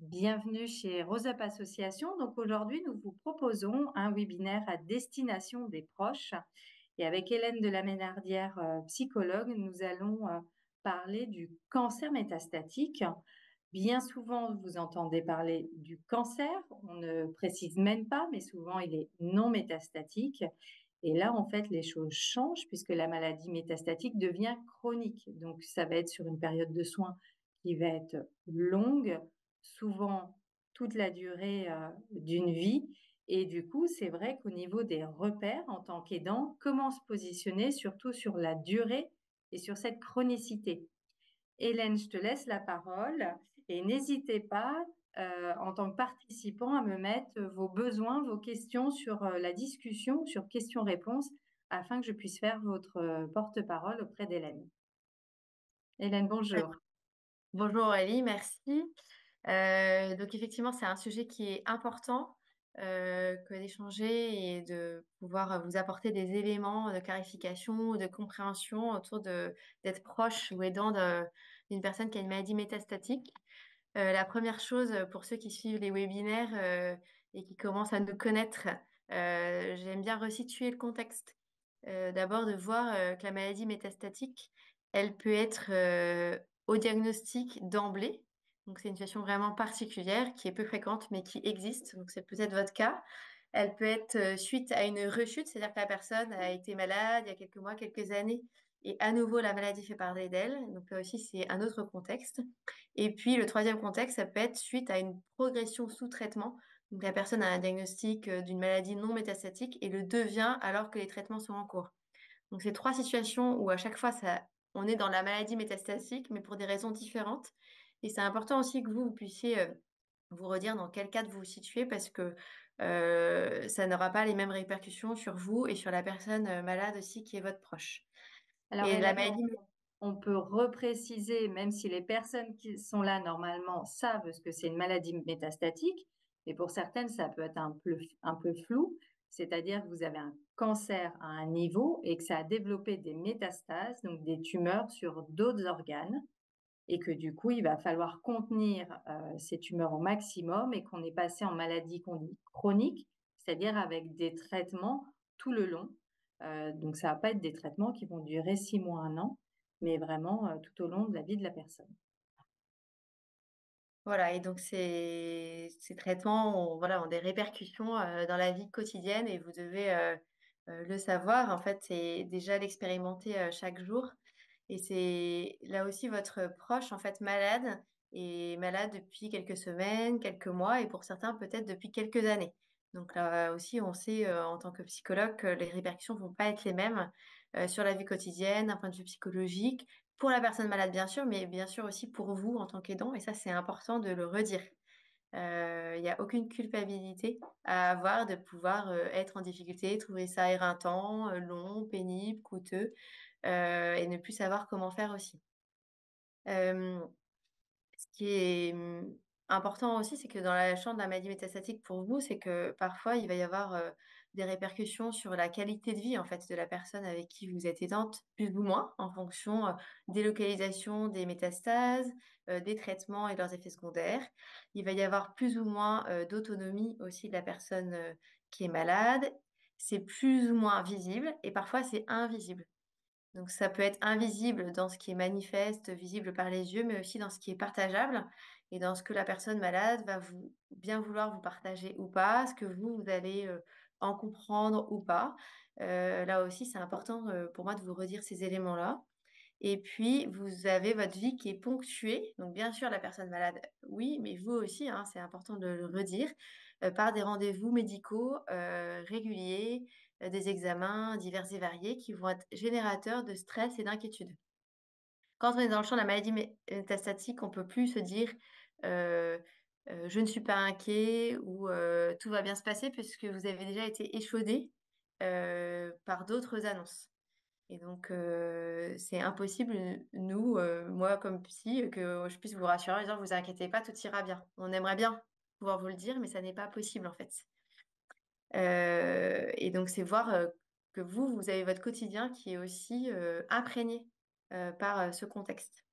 Bienvenue chez Rose Up Association. Donc aujourd'hui, nous vous proposons un webinaire à destination des proches. Et avec Hélène de la Ménardière, psychologue, nous allons parler du cancer métastatique. Bien souvent, vous entendez parler du cancer. On ne précise même pas, mais souvent il est non métastatique. Et là, en fait, les choses changent puisque la maladie métastatique devient chronique. Donc, ça va être sur une période de soins qui va être longue, souvent toute la durée d'une vie. Et du coup, c'est vrai qu'au niveau des repères en tant qu'aidant, comment se positionner, surtout sur la durée et sur cette chronicité. Hélène, je te laisse la parole et n'hésitez pas, en tant que participant, à me mettre vos besoins, vos questions sur la discussion, sur questions-réponses, afin que je puisse faire votre porte-parole auprès d'Hélène. Hélène, bonjour. Bonjour Aurélie, merci. Donc effectivement, c'est un sujet qui est important que d'échanger et de pouvoir vous apporter des éléments de clarification ou de compréhension autour d'être proche ou aidant d'une personne qui a une maladie métastatique. La première chose pour ceux qui suivent les webinaires et qui commencent à nous connaître, j'aime bien resituer le contexte. D'abord de voir que la maladie métastatique, elle peut être au diagnostic d'emblée. Donc c'est une situation vraiment particulière qui est peu fréquente mais qui existe. Donc c'est peut-être votre cas. Elle peut être suite à une rechute, c'est-à-dire que la personne a été malade il y a quelques mois, quelques années, et à nouveau la maladie fait parler d'elle. Donc là aussi c'est un autre contexte. Et puis le troisième contexte, ça peut être suite à une progression sous traitement. Donc la personne a un diagnostic d'une maladie non métastatique et le devient alors que les traitements sont en cours. Donc c'est trois situations où à chaque fois on est dans la maladie métastatique, mais pour des raisons différentes. Et c'est important aussi que vous puissiez vous redire dans quel cadre vous vous situez parce que ça n'aura pas les mêmes répercussions sur vous et sur la personne malade aussi qui est votre proche. Alors Et la Hélène, maladie. on peut repréciser, même si les personnes qui sont là normalement savent ce que c'est une maladie métastatique, mais pour certaines, ça peut être un peu flou. C'est-à-dire que vous avez un cancer à un niveau et que ça a développé des métastases, donc des tumeurs sur d'autres organes, et que du coup, il va falloir contenir ces tumeurs au maximum et qu'on est passé en maladie qu'on dit chronique, c'est-à-dire avec des traitements tout le long. Donc, ça va pas être des traitements qui vont durer 6 mois, un an, mais vraiment tout au long de la vie de la personne. Voilà, et donc ces traitements ont des répercussions dans la vie quotidienne et vous devez le savoir. En fait, c'est déjà l'expérimenter chaque jour. Et c'est là aussi votre proche, en fait, malade et malade depuis quelques semaines, quelques mois et pour certains peut-être depuis quelques années. Donc là aussi, on sait en tant que psychologue que les répercussions vont pas être les mêmes sur la vie quotidienne, d'un point de vue psychologique pour la personne malade, bien sûr, mais bien sûr aussi pour vous en tant qu'aidant. Et ça, c'est important de le redire. Il n'y a aucune culpabilité à avoir de pouvoir être en difficulté, trouver ça éreintant, long, pénible, coûteux, et ne plus savoir comment faire aussi. Euh, Ce qui est important aussi, c'est que dans la chambre de la maladie métastatique pour vous, c'est que parfois il va y avoir des répercussions sur la qualité de vie en fait de la personne avec qui vous êtes aidante, plus ou moins, en fonction des localisations des métastases, des traitements et leurs effets secondaires. Il va y avoir plus ou moins d'autonomie aussi de la personne qui est malade. C'est plus ou moins visible et parfois c'est invisible. Donc ça peut être invisible dans ce qui est manifeste, visible par les yeux, mais aussi dans ce qui est partageable et dans ce que la personne malade va bien vouloir vous partager ou pas, ce que vous allez en comprendre ou pas. Là aussi, c'est important pour moi de vous redire ces éléments-là. Et puis, vous avez votre vie qui est ponctuée. Donc, bien sûr, la personne malade, oui, mais vous aussi, hein, c'est important de le redire, par des rendez-vous médicaux réguliers, des examens divers et variés qui vont être générateurs de stress et d'inquiétude. Quand on est dans le champ de la maladie métastatique, on peut plus se dire euh, je ne suis pas inquiet ou tout va bien se passer puisque vous avez déjà été échaudé par d'autres annonces. Et donc, c'est impossible, moi comme psy, que je puisse vous rassurer en disant, vous inquiétez pas, tout ira bien. On aimerait bien pouvoir vous le dire, mais ça n'est pas possible en fait. Et donc, c'est voir que vous avez votre quotidien qui est aussi imprégné par ce contexte.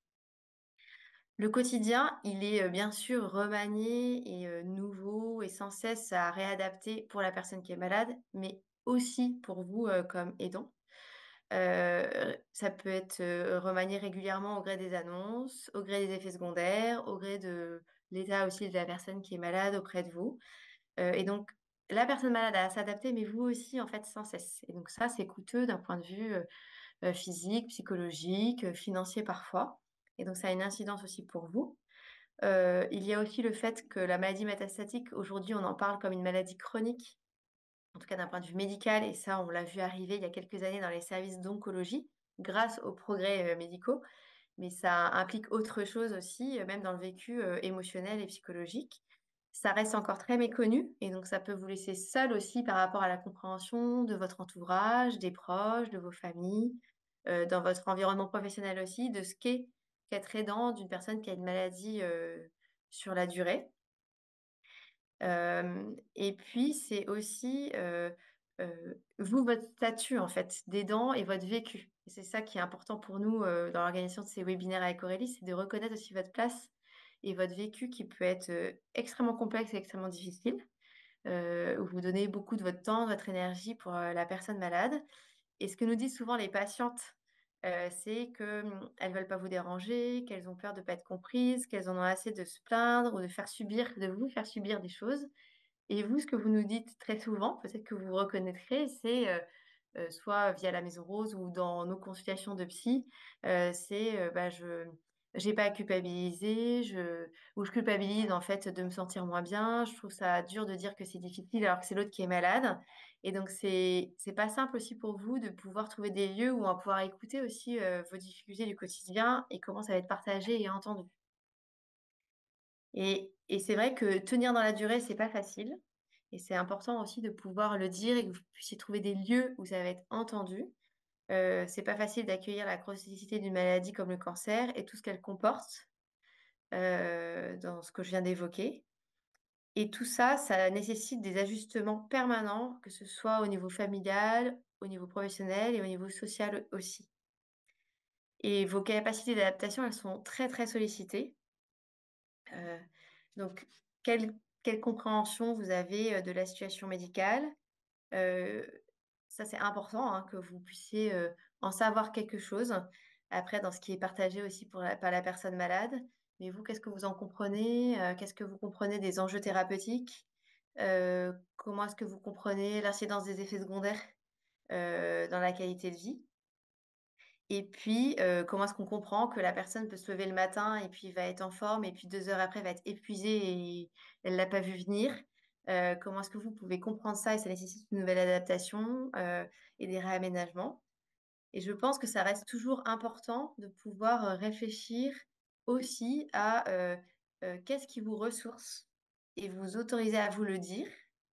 Le quotidien, il est, bien sûr remanié et nouveau et sans cesse à réadapter pour la personne qui est malade, mais aussi pour vous, comme aidant. Ça peut être, remanié régulièrement au gré des annonces, au gré des effets secondaires, au gré de l'état aussi de la personne qui est malade auprès de vous. Et donc la personne malade a à s'adapter, mais vous aussi, en fait, sans cesse. Et donc ça, c'est coûteux d'un point de vue, physique, psychologique, financier parfois. Et donc ça a une incidence aussi pour vous. Il y a aussi le fait que la maladie métastatique, aujourd'hui, on en parle comme une maladie chronique, en tout cas d'un point de vue médical, et ça, on l'a vu arriver il y a quelques années dans les services d'oncologie, grâce aux progrès médicaux. Mais ça implique autre chose aussi, même dans le vécu émotionnel et psychologique. Ça reste encore très méconnu, et donc ça peut vous laisser seul aussi par rapport à la compréhension de votre entourage, des proches, de vos familles, dans votre environnement professionnel aussi, de ce qu'est qu'être aidant d'une personne qui a une maladie sur la durée. Et puis c'est aussi, vous, votre statut en fait d'aidant et votre vécu. Et c'est ça qui est important pour nous, dans l'organisation de ces webinaires avec Aurélie, c'est de reconnaître aussi votre place et votre vécu qui peut être, extrêmement complexe et extrêmement difficile, où vous donnez beaucoup de votre temps, de votre énergie pour, la personne malade. Et ce que nous disent souvent les patientes, c'est que, elles veulent pas vous déranger, qu'elles ont peur de pas être comprises, qu'elles en ont assez de se plaindre ou de vous faire subir des choses. Et vous, ce que vous nous dites très souvent, peut-être que vous vous reconnaîtrez, c'est, soit via la Maison Rose ou dans nos consultations de psy, c'est, bah, je j'ai pas à culpabiliser, je culpabilise en fait de me sentir moins bien. Je trouve ça dur de dire que c'est difficile alors que c'est l'autre qui est malade. Et donc c'est pas simple aussi pour vous de pouvoir trouver des lieux où on va pouvoir écouter aussi, vos difficultés du quotidien et comment ça va être partagé et entendu. Et c'est vrai que tenir dans la durée, c'est pas facile, et c'est important aussi de pouvoir le dire et que vous puissiez trouver des lieux où ça va être entendu. C'est pas facile d'accueillir la chronicité d'une maladie comme le cancer et tout ce qu'elle comporte, dans ce que je viens d'évoquer, et tout ça, ça nécessite des ajustements permanents, que ce soit au niveau familial, au niveau professionnel et au niveau social aussi. Et vos capacités d'adaptation, elles sont très, très sollicitées. Heu, donc quelle compréhension vous avez, de la situation médicale? Heu, Ça c'est important, hein, que vous puissiez, en savoir quelque chose. Après dans ce qui est partagé aussi par la personne malade. Mais vous, qu'est-ce que vous en comprenez? Qu'est-ce que vous comprenez des enjeux thérapeutiques? Comment est-ce que vous comprenez l'incidence des effets secondaires, dans la qualité de vie? Et puis, comment est-ce qu'on comprend que la personne peut se lever le matin et puis va être en forme et puis 2 heures après va être épuisée et elle l'a pas vu venir? Comment est-ce que vous pouvez comprendre ça et ça nécessite une nouvelle adaptation, et des réaménagements? Et je pense que ça reste toujours important de pouvoir, réfléchir aussi à, qu'est-ce qui vous ressource et vous autoriser à vous le dire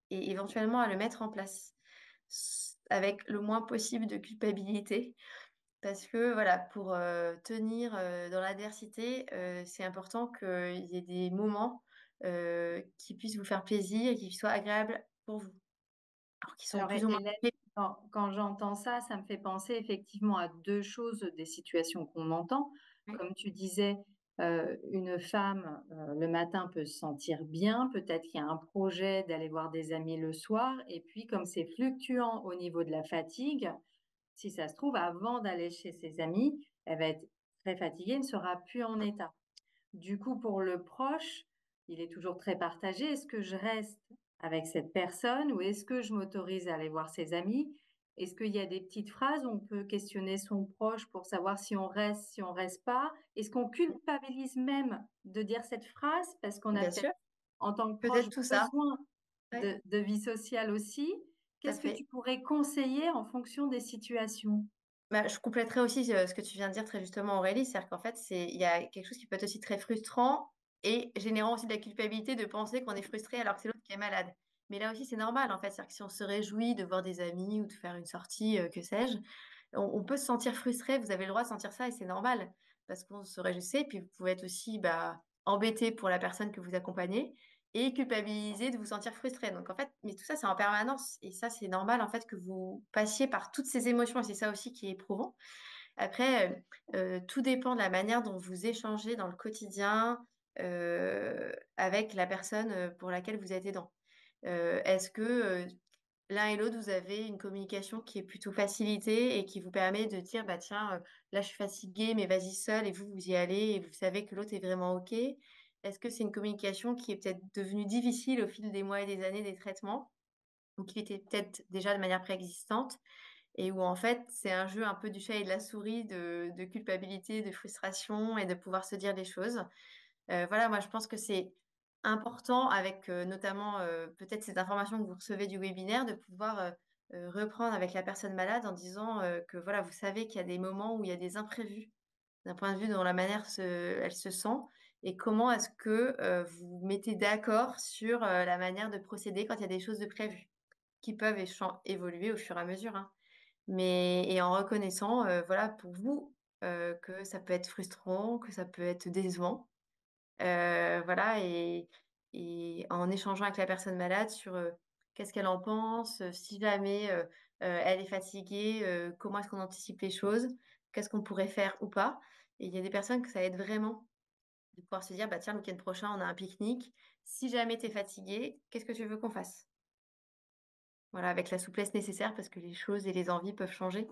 et éventuellement à le mettre en place avec le moins possible de culpabilité. Parce que voilà, pour, tenir, dans l'adversité, c'est important qu'il y ait des moments, qui puissent vous faire plaisir et qui soient agréables pour vous. Alors qu'ils sont Alors, plus ou moins Hélène, quand j'entends ça, ça me fait penser effectivement à 2 choses des situations qu'on entend. oui, Comme tu disais, une femme, le matin peut se sentir bien, peut-être qu'il y a un projet d'aller voir des amis le soir et puis comme c'est fluctuant au niveau de la fatigue, si ça se trouve avant d'aller chez ses amis, elle va être très fatiguée, ne sera plus en état. Du coup, pour le proche, il est toujours très partagé. Est-ce que je reste avec cette personne ou est-ce que je m'autorise à aller voir ses amis? Est-ce qu'il y a des petites phrases où on peut questionner son proche pour savoir si on reste pas? Est-ce qu'on culpabilise même de dire cette phrase parce qu'on a bien peut-être, sûr, en tant que proche, peut-être tout ça. besoin Oui, de vie sociale aussi? tout à Qu'est-ce que tu fait. pourrais conseiller en fonction des situations? Bah, je compléterais aussi, ce que tu viens de dire très justement Aurélie, c'est-à-dire qu'en fait, il y a quelque chose qui peut être aussi très frustrant et générant aussi de la culpabilité de penser qu'on est frustré alors que c'est l'autre qui est malade. Mais là aussi, c'est normal en fait, c'est-à-dire que si on se réjouit de voir des amis ou de faire une sortie, que sais-je, on peut se sentir frustré, vous avez le droit de sentir ça et c'est normal. Parce qu'on se réjouissait, puis vous pouvez être aussi, bah, embêté pour la personne que vous accompagnez et culpabiliser de vous sentir frustré. Donc en fait, mais tout ça, c'est en permanence et ça, c'est normal en fait que vous passiez par toutes ces émotions et c'est ça aussi qui est éprouvant. Après, tout dépend de la manière dont vous échangez dans le quotidien, avec la personne, pour laquelle vous êtes aidant. Est-ce que, l'un et l'autre, vous avez une communication qui est plutôt facilitée et qui vous permet de dire: «Bah, tiens, là, je suis fatiguée, mais vas-y seul» et vous y allez et vous savez que l'autre est vraiment OK? Est-ce que c'est une communication qui est peut-être devenue difficile au fil des mois et des années des traitements ou qui était peut-être déjà de manière préexistante et où en fait, c'est un jeu un peu du chat et de la souris de culpabilité, de frustration et de pouvoir se dire les choses? Voilà, moi je pense que c'est important avec, notamment, peut-être ces informations que vous recevez du webinaire, de pouvoir, reprendre avec la personne malade en disant, que voilà, vous savez qu'il y a des moments où il y a des imprévus, d'un point de vue dans la manière elle se sent et comment est-ce que, vous vous mettez d'accord sur, la manière de procéder quand il y a des choses de prévues, qui peuvent évoluer au fur et à mesure, hein. Mais et en reconnaissant, voilà, pour vous, que ça peut être frustrant, que ça peut être décevant. Voilà et en échangeant avec la personne malade sur, qu'est-ce qu'elle en pense, si jamais, elle est fatiguée, comment est-ce qu'on anticipe les choses? Qu'est-ce qu'on pourrait faire ou pas? Et il y a des personnes que ça aide vraiment de pouvoir se dire: «Bah, tiens, le week-end prochain, on a un pique-nique. Si jamais tu es fatigué, qu'est-ce que tu veux qu'on fasse?» Voilà, avec la souplesse nécessaire parce que les choses et les envies peuvent changer.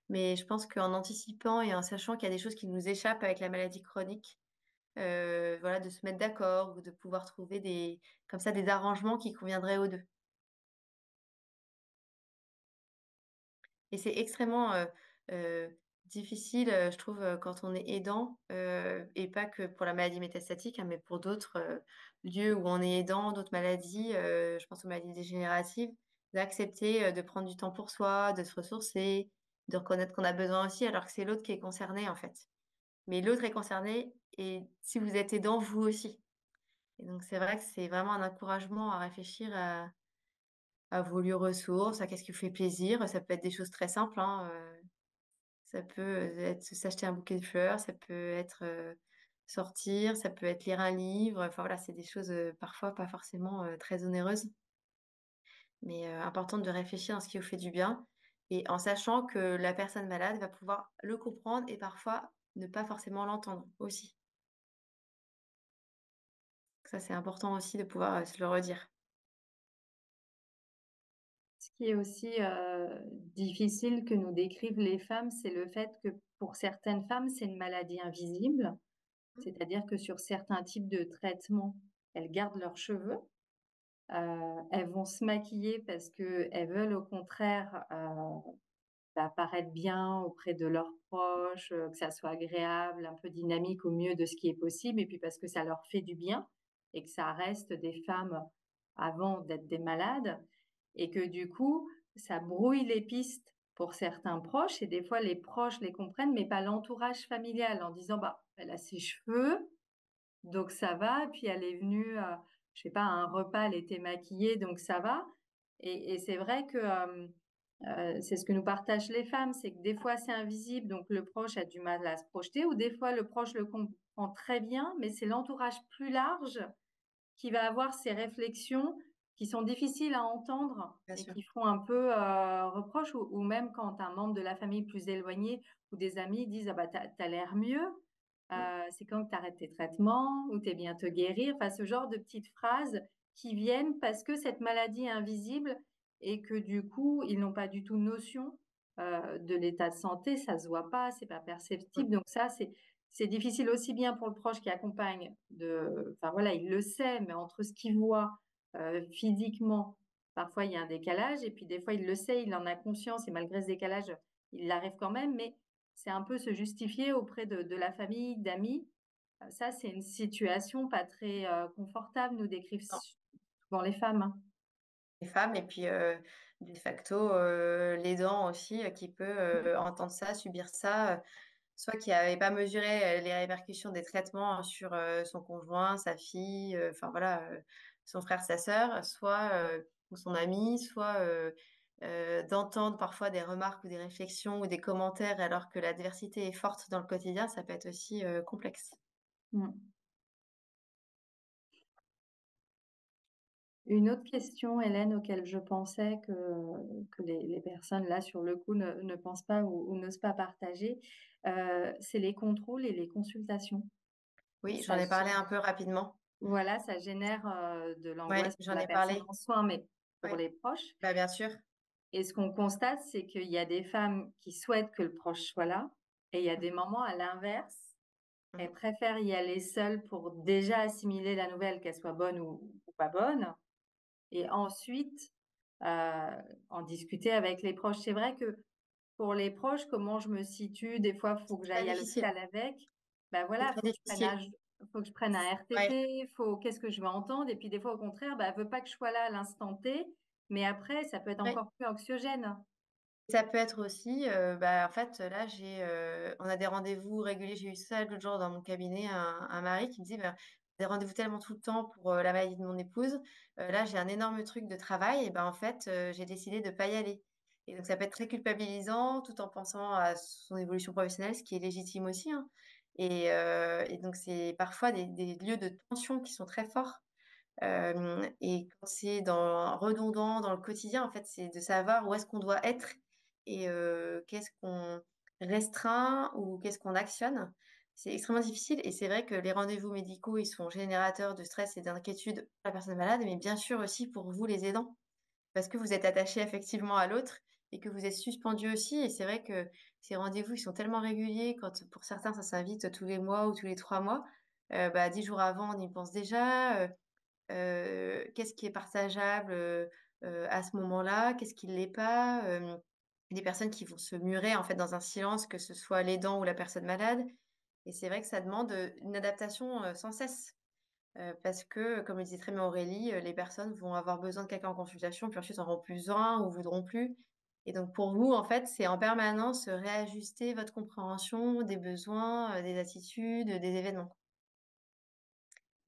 Mais je pense qu'en anticipant et en sachant qu'il y a des choses qui nous échappent avec la maladie chronique, voilà, de se mettre d'accord ou de pouvoir trouver des comme ça, des arrangements qui conviendraient aux 2. Et c'est extrêmement, difficile, je trouve, quand on est aidant, et pas que pour la maladie métastatique, hein, mais pour d'autres, lieux où on est aidant, d'autres maladies, je pense aux maladies dégénératives, d'accepter, de prendre du temps pour soi, de se ressourcer, de reconnaître qu'on a besoin aussi alors que c'est l'autre qui est concerné, en fait. Mais l'autre est concerné et si vous êtes aidant, vous aussi. Et donc c'est vrai que c'est vraiment un encouragement à réfléchir à vos lieux ressources, à qu'est-ce qui vous fait plaisir. Ça peut être des choses très simples, hein, ça peut, être s'acheter un bouquet de fleurs, ça peut être, sortir, ça peut être lire un livre. Enfin voilà, c'est des choses, parfois pas forcément, très onéreuses, mais, importantes de réfléchir à ce qui vous fait du bien et en sachant que la personne malade va pouvoir le comprendre et parfois ne pas forcément l'entendre aussi. Ça, c'est important aussi de pouvoir, se le redire. Ce qui est aussi, difficile que nous décrivent les femmes, c'est le fait que pour certaines femmes, c'est une maladie invisible. Mmh. C'est-à-dire que sur certains types de traitements, elles gardent leurs cheveux, elles vont se maquiller parce qu'elles veulent au contraire, bah, paraître bien auprès de leurs proches, que ça soit agréable, un peu dynamique au mieux de ce qui est possible et puis parce que ça leur fait du bien et que ça reste des femmes avant d'être des malades et que du coup, ça brouille les pistes pour certains proches et des fois les proches les comprennent, mais pas l'entourage familial en disant: «Bah, elle a ses cheveux, donc ça va» et puis elle est venue, je sais pas, à un repas, elle était maquillée, donc ça va et c'est vrai que, c'est ce que nous partagent les femmes, c'est que des fois c'est invisible, donc le proche a du mal à se projeter ou des fois le proche le comprend très bien, mais c'est l'entourage plus large qui va avoir ces réflexions qui sont difficiles à entendre Bien et sûr. qui font un peu, reproche ou même quand un membre de la famille plus éloigné ou des amis disent: «Ah bah, tu as l'air mieux, Mmh. c'est quand que tu arrêtes tes traitements?» ou «Tu es bientôt guéri?» enfin ce genre de petites phrases qui viennent parce que cette maladie est invisible et que du coup, ils n'ont pas du tout notion, de l'état de santé, ça se voit pas, c'est pas Mmh. perceptible donc ça c'est difficile aussi bien pour le proche qui accompagne de enfin voilà, il le sait, mais entre ce qu'il voit, physiquement, parfois il y a un décalage et puis des fois il le sait, il en a conscience et malgré ce décalage, il l'arrive quand même, mais c'est un peu se justifier auprès de la famille, d'amis. Ça, c'est une situation pas très, confortable, nous décrivent Non. souvent les femmes, hein. Les femmes et puis, de facto, l'aidant aussi, qui peut, entendre ça, subir ça, soit qui avait pas mesuré, les répercussions des traitements sur, son conjoint, sa fille, enfin voilà, son frère, sa sœur, soit, ou son ami, soit, d'entendre parfois des remarques ou des réflexions ou des commentaires alors que l'adversité est forte dans le quotidien, ça peut être aussi, complexe. Mmh. Une autre question, Hélène, auquel je pensais que les personnes là sur le coup ne pensent pas ou n'osent pas partager, c'est les contrôles et les consultations. Oui, Ça, j'en ai parlé un peu rapidement. voilà, ça génère de Ouais, l'angoisse pour j'en la ai personne parlé. en soins, mais pour Ouais, les proches. bah, bien sûr. Et ce qu'on constate, c'est qu'il y a des femmes qui souhaitent que le proche soit là, et il y a Mmh. des mamans à l'inverse, Mmh. elles préfèrent y aller seules pour déjà assimiler la nouvelle, qu'elle soit bonne ou pas bonne, et ensuite en discuter avec les proches. C'est vrai que pour les proches, comment je me situe, des fois, il faut que Très j'aille à difficile, l'hôpital avec. Ben c'est voilà, très difficile. faut que je prenne un Ouais. RTT, faut qu'est-ce que je vais entendre. Et puis des fois, au contraire, ben, elle veut pas que je sois là à l'instant T, mais après, ça peut être Ouais. encore plus anxiogène. Ça peut être aussi, bah, en fait, là, on a des rendez-vous réguliers. J'ai eu ça l'autre jour dans mon cabinet, un mari qui me dit: «Bah, des rendez-vous tellement tout le temps pour, la maladie de mon épouse. Là, j'ai un énorme truc de travail et ben, en fait, j'ai décidé de pas y aller» et donc ça peut être très culpabilisant tout en pensant à son évolution professionnelle, ce qui est légitime aussi, hein et donc c'est parfois des lieux de tension qui sont très forts. Et quand c'est redondant dans le quotidien, en fait, c'est de savoir où est-ce qu'on doit être et qu'est-ce qu'on restreint ou qu'est-ce qu'on actionne. C'est extrêmement difficile et c'est vrai que les rendez-vous médicaux, ils sont générateurs de stress et d'inquiétude pour la personne malade, mais bien sûr aussi pour vous les aidants. Parce que vous êtes attachés affectivement à l'autre et que vous êtes suspendus aussi et c'est vrai que ces rendez-vous, ils sont tellement réguliers quand pour certains, ça s'invite tous les mois ou tous les 3 mois. Bah, 10 jours avant, on y pense déjà, qu'est-ce qui est partageable, à ce moment-là? Qu'est-ce qui ne l'est pas? Des personnes qui vont se murer, en fait, dans un silence, que ce soit l'aidant ou la personne malade et c'est vrai que ça demande, une adaptation, sans cesse, parce que, comme le disait très bien Aurélie, les personnes vont avoir besoin de quelqu'un en consultation, puis ensuite en auront plus besoin ou voudront plus et donc pour vous, en fait, c'est en permanence, réajuster votre compréhension des besoins, des attitudes, des événements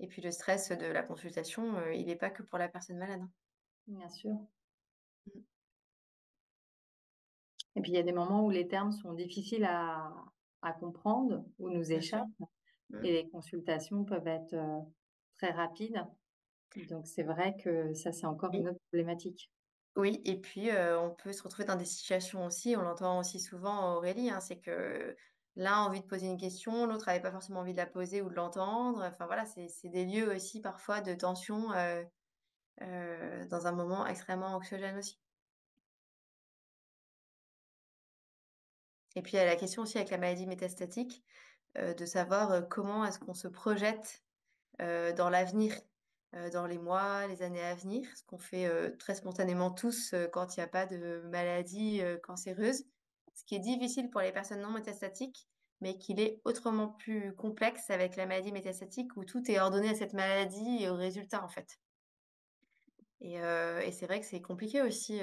et puis le stress de la consultation, il est pas que pour la personne malade, hein. Bien sûr. Mmh. Et puis il y a des moments où les termes sont difficiles à comprendre ou nous Bien sûr. échappent, Mmh. et les consultations peuvent être très rapides. Donc c'est vrai que ça, c'est encore Oui, une autre problématique. oui et puis, on peut se retrouver dans des situations aussi, on l'entend aussi souvent Aurélie, hein, c'est que l'un a envie de poser une question, l'autre avait pas forcément envie de la poser ou de l'entendre. Enfin voilà, c'est des lieux aussi parfois de tension, dans un moment extrêmement anxiogène aussi. Et puis il y a la question aussi avec la maladie métastatique, de savoir, comment est-ce qu'on se projette dans l'avenir, dans les mois, les années à venir, ce qu'on fait, très spontanément tous, quand il y a pas de maladie, cancéreuse. Ce qui est difficile pour les personnes non métastatiques, mais qu'il est autrement plus complexe avec la maladie métastatique où tout est ordonné à cette maladie et au résultat, en fait. Et c'est vrai que c'est compliqué aussi,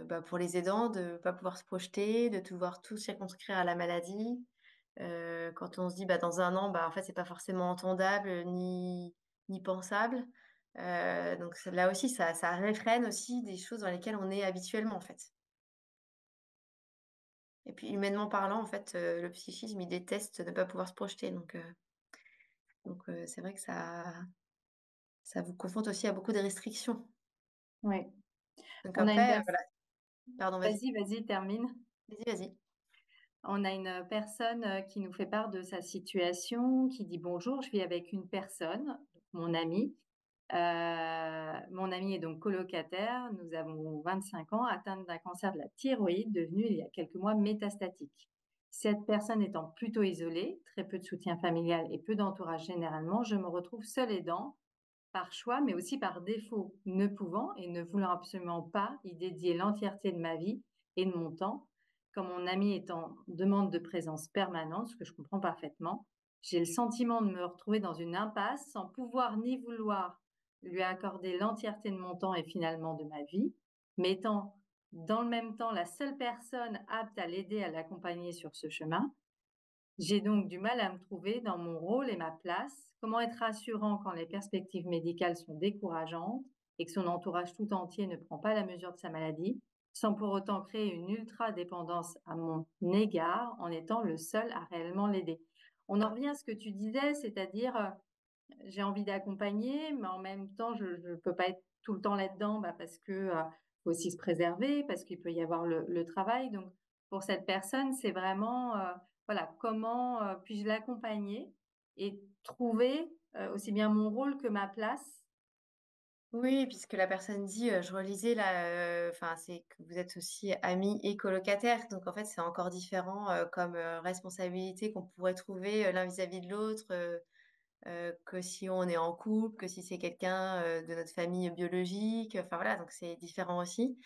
bah, pour les aidants de pas pouvoir se projeter, de devoir tout circonscrire à la maladie. Quand on se dit: «Bah, dans un an, bah, en fait, c'est pas forcément entendable, ni pensable». Donc c'est là aussi, ça réfrène aussi des choses dans lesquelles on est habituellement, en fait. Et puis humainement parlant, en fait, le psychisme, il déteste ne pas pouvoir se projeter donc c'est vrai que ça vous confronte aussi à beaucoup de restrictions. Oui. Donc On a une après, pers voilà pardon, vas-y. Vas-y, vas-y, termine. Vas-y, vas-y. On a une personne, qui nous fait part de sa situation, qui dit: «Bonjour, je vis avec une personne», donc mon ami. Mon ami est donc colocataire. Nous avons 25 ans, atteinte d'un cancer de la thyroïde, devenu il y a quelques mois métastatique. Cette personne étant plutôt isolée, très peu de soutien familial et peu d'entourage généralement, je me retrouve seule aidant, par choix, mais aussi par défaut, ne pouvant et ne voulant absolument pas y dédier l'entièreté de ma vie et de mon temps. Quand mon ami est en demande de présence permanente, ce que je comprends parfaitement, j'ai le sentiment de me retrouver dans une impasse sans pouvoir ni vouloir lui accorder l'entièreté de mon temps et finalement de ma vie, mais étant dans le même temps la seule personne apte à l'aider, à l'accompagner sur ce chemin. J'ai donc du mal à me trouver dans mon rôle et ma place. Comment être rassurant quand les perspectives médicales sont décourageantes et que son entourage tout entier ne prend pas la mesure de sa maladie, sans pour autant créer une ultra-dépendance à mon égard en étant le seul à réellement l'aider. On en revient à ce que tu disais, c'est-à-dire j'ai envie d'accompagner, mais en même temps, je ne peux pas être tout le temps là-dedans, bah, parce que, faut aussi se préserver, parce qu'il peut y avoir le travail. Donc pour cette personne, c'est vraiment, voilà, comment, puis-je l'accompagner et trouver, aussi bien mon rôle que ma place. Oui, puisque la personne dit, je relisais là, enfin, c'est que vous êtes aussi amis et colocataires, donc en fait, c'est encore différent, comme, responsabilité qu'on pourrait trouver, l'un vis-à-vis de l'autre, que si on est en couple, que si c'est quelqu'un, de notre famille biologique, enfin voilà, donc c'est différent aussi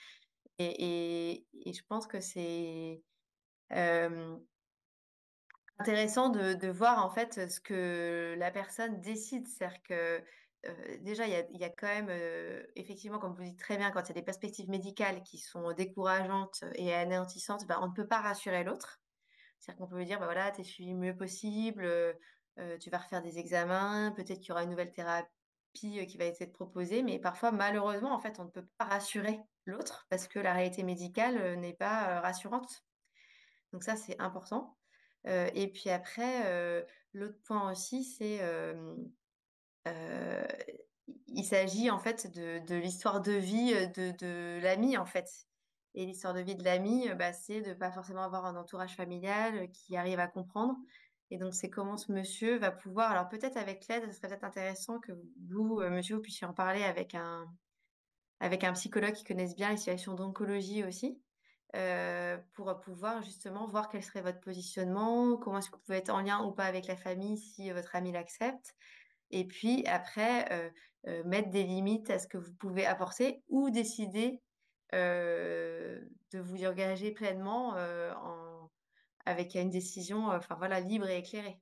et je pense que c'est, hem intéressant de voir en fait, ce que la personne décide. C'est-à-dire que, déjà il y a quand même, effectivement comme vous dites très bien, quand il y a des perspectives médicales qui sont décourageantes et anéantissantes, bah, on ne peut pas rassurer l'autre. C'est-à-dire qu'on peut lui dire: «Bah, voilà, tu es suivi le mieux possible, tu vas refaire des examens, peut-être qu'il y aura une nouvelle thérapie, qui va essayer de proposée». Mais parfois malheureusement, en fait, on ne peut pas rassurer l'autre parce que la réalité médicale, n'est pas, rassurante. Donc ça, c'est important. Et puis après, l'autre point aussi, c'est, heu, il s'agit en fait de l'histoire de vie, de l'ami, en fait. Et l'histoire de vie de l'ami, bah, c'est de pas forcément avoir un entourage familial, qui arrive à comprendre. Et donc c'est comment ce monsieur va pouvoir alors peut-être avec l'aide, ce serait peut-être intéressant que vous, monsieur, vous puissiez en parler avec un psychologue qui connaisse bien les situations d'oncologie aussi, pour pouvoir justement voir quel serait votre positionnement, comment est-ce que vous pouvez être en lien ou pas avec la famille si, votre ami l'accepte et puis après, mettre des limites à ce que vous pouvez apporter ou décider, de vous y engager pleinement, en avec une décision, enfin voilà, libre et éclairée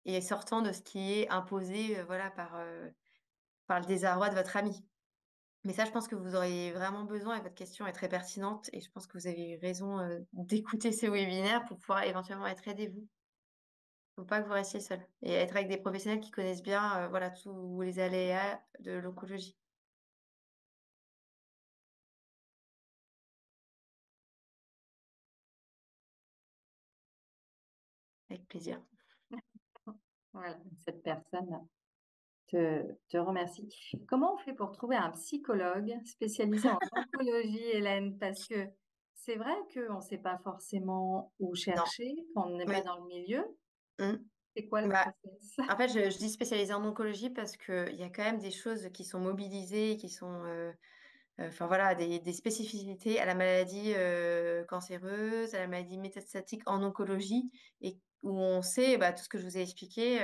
et sortant de ce qui est imposé, voilà par le désarroi de votre ami. Mais ça, je pense que vous auriez vraiment besoin et votre question est très pertinente et je pense que vous avez eu raison, d'écouter ces webinaires pour pouvoir éventuellement être aidé vous. Faut pas que vous restiez seul et être avec des professionnels qui connaissent bien, voilà, tous les aléas de l'oncologie. Avec plaisir. Voilà, cette personne te remercie. Comment on fait pour trouver un psychologue spécialisé en oncologie, Hélène? Parce que c'est vrai qu'on ne sait pas forcément où Non, chercher quand on n'est pas oui, dans le milieu. mmh. C'est quoi le Bah, process? en fait, je dis spécialisée en oncologie parce qu'il y a quand même des choses qui sont mobilisées, qui sont, enfin voilà, des spécificités à la maladie, cancéreuse, à la maladie métastatique en oncologie et où on sait, bah, tout ce que je vous ai expliqué,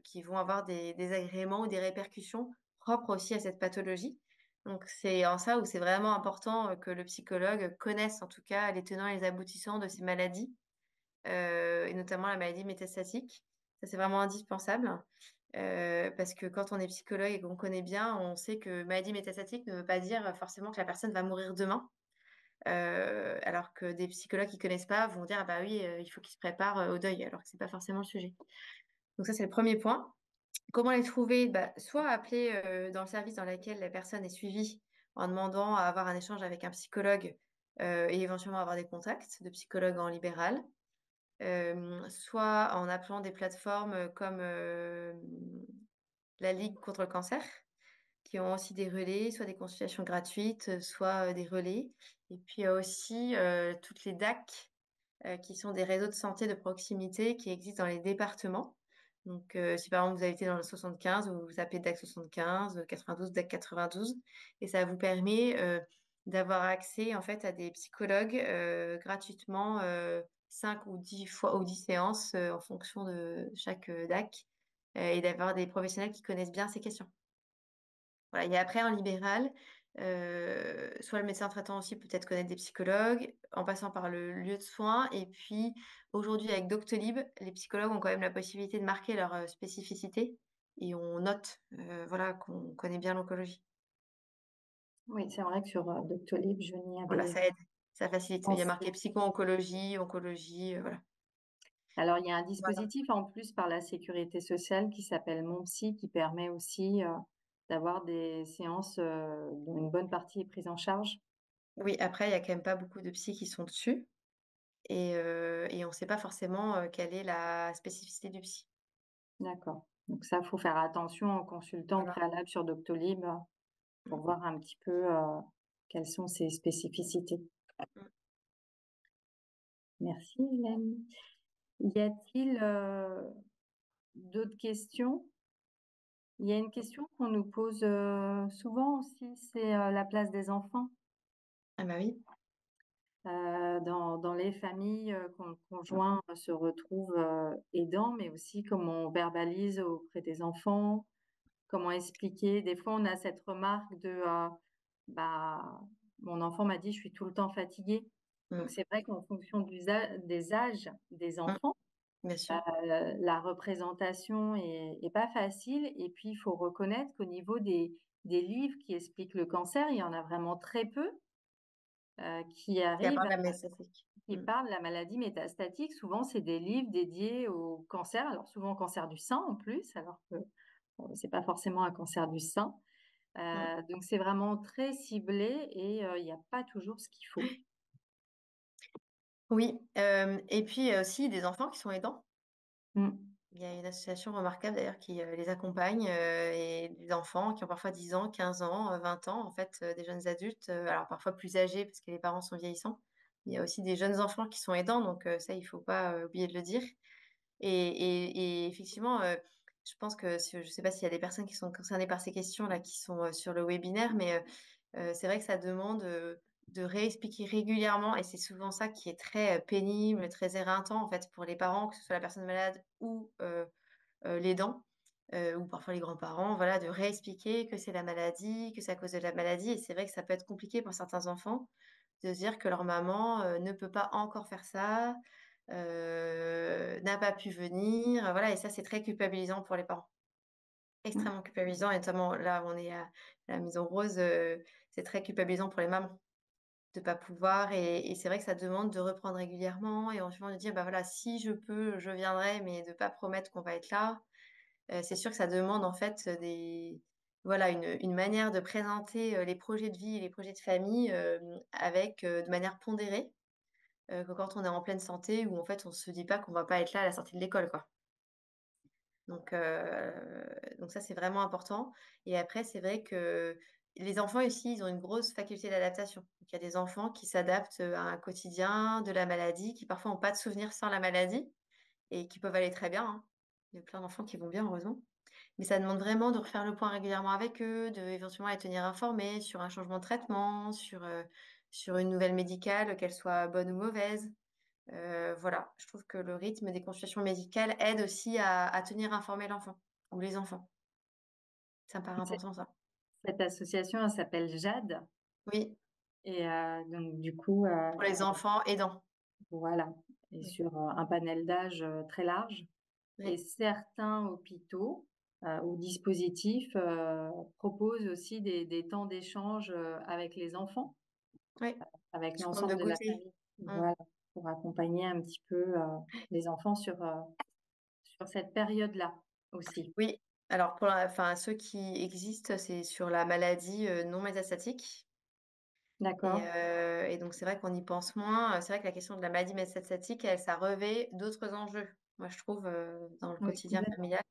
qu'ils vont avoir des agréments ou des répercussions propres aussi à cette pathologie. Donc c'est en ça où c'est vraiment important, que le psychologue connaisse en tout cas les tenants et les aboutissants de ces maladies, et notamment la maladie métastatique. Ça, c'est vraiment indispensable, parce que quand on est psychologue et qu'on connaît bien, on sait que maladie métastatique ne veut pas dire forcément que la personne va mourir demain. Alors que des psychologues qui connaissent pas vont dire: «Ah bah oui, il faut qu'il se prépare, au deuil», alors que c'est pas forcément le sujet. Donc ça, c'est le premier point. Comment les trouver? Bah, soit appeler, dans le service dans lequel la personne est suivie en demandant à avoir un échange avec un psychologue, et éventuellement avoir des contacts de psychologues en libéral. Soit en appelant des plateformes, comme, la Ligue contre le cancer, qui ont aussi des relais, soit des consultations gratuites, soit, des relais et puis il y a aussi, toutes les DAC, qui sont des réseaux de santé de proximité qui existent dans les départements. Donc, si par exemple vous habitez dans le 75, vous tapez DAC 75, 92, DAC 92 et ça vous permet, d'avoir accès en fait à des psychologues, gratuitement, 5 ou 10 fois ou 10 séances, en fonction de chaque, DAC, et d'avoir des professionnels qui connaissent bien ces questions. Voilà et après en libéral, soit le médecin traitant aussi peut être connaître des psychologues, en passant par le lieu de soins et puis aujourd'hui avec Doctolib, les psychologues ont quand même la possibilité de marquer leurs, spécificités et on note, voilà qu'on connaît bien l'oncologie. Oui, c'est vrai que sur, Doctolib, je n'y Voilà, avais ça aide, ça facilite. Il y a pensé. marqué psycho-oncologie, oncologie, voilà. Alors, il y a un Voilà. dispositif en plus par la sécurité sociale qui s'appelle Mon Psy, qui permet aussi, d'avoir des séances, dont une bonne partie est prise en charge. Oui, après il y a quand même pas beaucoup de psys qui sont dessus et on ne sait pas forcément, quelle est la spécificité du psy. D'accord. Donc ça, faut faire attention en consultant au Voilà. préalable sur Doctolib pour Mmh, voir un petit peu, quelles sont ses spécificités. mmh. Merci Hélène. Y a-t-il, d'autres questions? Il y a une question qu'on nous pose, souvent aussi, c'est, la place des enfants, Ah bah oui. dans les familles, quand le conjoint se retrouve, aidant, mais aussi comment on verbalise auprès des enfants, comment expliquer. Des fois, on a cette remarque de, bah, mon enfant m'a dit: «Je suis tout le temps fatigué». Donc Mmh, c'est vrai qu'en fonction des âges des mmh, enfants, bien sûr. la représentation est pas facile et puis il faut reconnaître qu'au niveau des livres qui expliquent le cancer, il y en a vraiment très peu, qui Qui arrivent apporte la médiatique. qui Mmh, parlent de la maladie métastatique. Souvent, c'est des livres dédiés au cancer, alors souvent au cancer du sein en plus, alors que, c'est pas forcément un cancer du sein. mmh. Donc c'est vraiment très ciblé et il y a pas toujours ce qu'il faut. Oui, et puis, il y a aussi des enfants qui sont aidants. Mmh. Il y a une association remarquable d'ailleurs qui, les accompagne, et des enfants qui ont parfois 10 ans, 15 ans, 20 ans en fait, des jeunes adultes, alors parfois plus âgés parce que les parents sont vieillissants. Il y a aussi des jeunes enfants qui sont aidants donc ça il faut pas, oublier de le dire et effectivement, je pense que je sais pas s'il y a des personnes qui sont concernées par ces questions-là qui sont, sur le webinaire mais c'est vrai que ça demande, de réexpliquer régulièrement et c'est souvent ça qui est très, pénible, très éreintant en fait pour les parents, que ce soit la personne malade ou l'aidant, ou parfois les grands-parents, voilà, de réexpliquer que c'est la maladie, que c'est à cause de la maladie et c'est vrai que ça peut être compliqué pour certains enfants de se dire que leur maman, ne peut pas encore faire ça, n'a pas pu venir, voilà et ça, c'est très culpabilisant pour les parents. Mmh. Extrêmement culpabilisant et notamment là où on est à la Maison Rose, c'est très culpabilisant pour les mamans de pas pouvoir et c'est vrai que ça demande de reprendre régulièrement et ensuite de dire: «Bah, voilà, si je peux, je viendrai», mais de pas promettre qu'on va être là. C'est sûr que ça demande en fait, des voilà, une manière de présenter, les projets de vie et les projets de famille, avec, de manière pondérée, que quand on est en pleine santé où en fait on se dit pas qu'on va pas être là à la sortie de l'école, quoi. Donc ça, c'est vraiment important et après, c'est vrai que les enfants aussi, ils ont une grosse faculté d'adaptation. Donc il y a des enfants qui s'adaptent, à un quotidien, de la maladie, qui parfois ont pas de souvenirs sans la maladie et qui peuvent aller très bien, hein. Il y a plein d'enfants qui vont bien, heureusement. Mais ça demande vraiment de refaire le point régulièrement avec eux, de éventuellement les tenir informés sur un changement de traitement, sur une nouvelle médicale, qu'elle soit bonne ou mauvaise. Voilà, je trouve que le rythme des consultations médicales aide aussi à tenir informé l'enfant ou les enfants. Ça me paraît Cette important ça. cette association, elle s'appelle JADE Oui, et donc du coup, pour les enfants aidants. voilà, et Oui, sur, un panel d'âge, très large et oui, certains hôpitaux, ou dispositifs, proposent aussi des temps d'échange, avec les enfants, oui. avec Sous forme de l'ensemble de la goûter. famille. Mmh. Voilà, pour accompagner un petit peu, les enfants sur cette période-là aussi. Oui, alors ceux qui existent, c'est sur la maladie, non métastatique D'accord. et donc c'est vrai qu'on y pense moins. C'est vrai que la question de la maladie métastatique, ça revêt d'autres enjeux, moi je trouve, dans le Oui, quotidien complètement. familial.